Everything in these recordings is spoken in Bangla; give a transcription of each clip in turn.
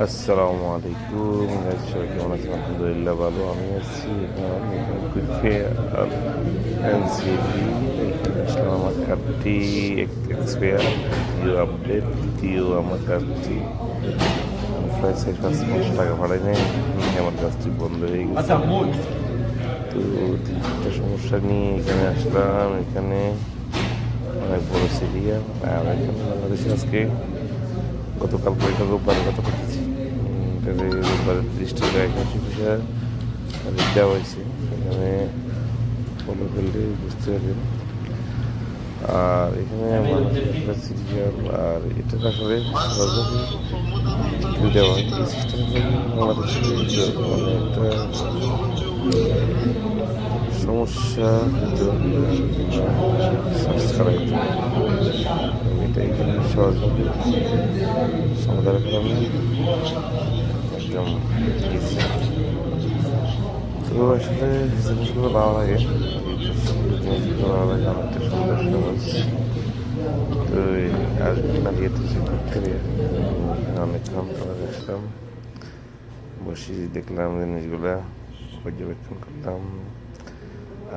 আসসালামু আলাইকুম গাইস, সবাই কেমন আছেন? আলহামদুলিল্লাহ ভালো। আমি আছি এখানে কুইকফে আর এনসিবি। এখানে আসলাম আমার কার্ডটি এক্সপায়ার, দ্বিতীয় আপডেট, দ্বিতীয় আমার কার্ডটি প্রায় 4-5 মাস টাকা ভাড়াই নেই। আমার কাজটি বন্ধ হয়ে গেছে। তো একটা সমস্যা নিয়ে এখানে আসলাম। এখানে অনেক বড় সিরিয়া, আর এখানে বাংলাদেশে আজকে গতকাল রোববারের কথা বলতেছি, রোববারের 30 টাকা 81 পয়সা রেট দেওয়া হয়েছে। এখানে ফলো করলে বুঝতে পারবেন। আর এখানে মানুষের একটা সিরিয়াল, আর এটা আসলে সহজভাবে দেওয়া হয়। এই সিস্টেমটা বাংলাদেশে মানে একটা সমস্যা হতো, সার্চ করা হতো। এটা এখানে সহজভাবে সমাধান করা একদম ইজি। তো আসলে জিনিসগুলো ভালো লাগে, জিনিসগুলো ভালো লাগে, অনেকটা সুন্দর সহজ। তো আসবেন না যেহেতু এখানে অনেকক্ষণ পরে আসলাম, বসে দেখলাম জিনিসগুলা, পর্যবেক্ষণ করলাম।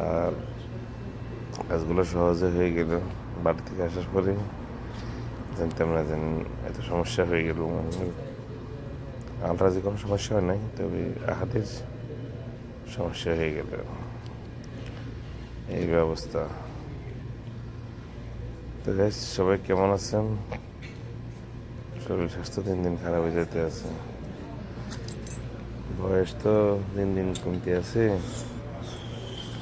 আর কাজগুলো সহজে হয়ে গেল। বাড়ি থেকে আসার পরে জানতাম না যেন এত সমস্যা হয়ে গেল। আলট্রাজে কোনো সমস্যা হয় নাই, তবে হাতের সমস্যা হয়ে গেল। এই ব্যবস্থা। তো গাইস, সবাই কেমন আছেন? শরীর স্বাস্থ্য দিন দিন খারাপ হয়ে যেতে আছে। বয়স তো দিন দিন কমতে আছে,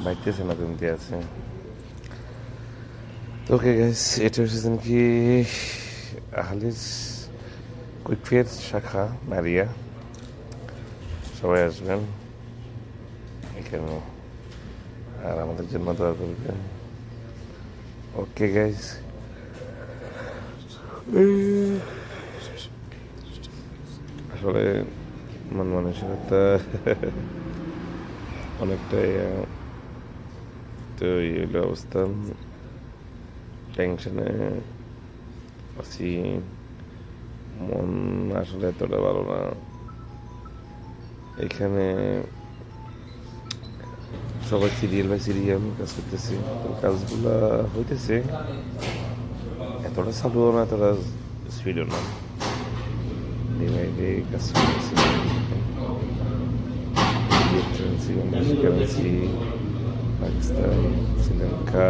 বাড়তেছে না, কমতে আছে। তো ওকে গাইস, এটা হচ্ছে কি আহলির কুইকফের শাখা নারিয়া। সবাই আসবেন এখানে, আর আমাদের জন্য দোয়া করবেন। ওকে গাইস, আসলে মন মানসিকতা অনেকটাই তো এই হলো অবস্থা। টেনশনে আছি, মন আসলে এতটা ভালো না। এখানে সবাই সিরিয়াল বাই সিরিয়াল কাজ করতেছে, তো কাজগুলা হইতেছে, এতটা চালুও না, এতটা স্পিডও না, কাজ করতেছে। Currency, Pakistan, Sri Lanka,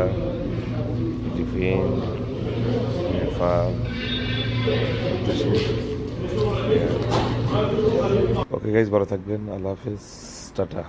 Philippines, Nepal, okay guys, ভালো থাকবেন। আল্লাহ হাফিজ, টাটা।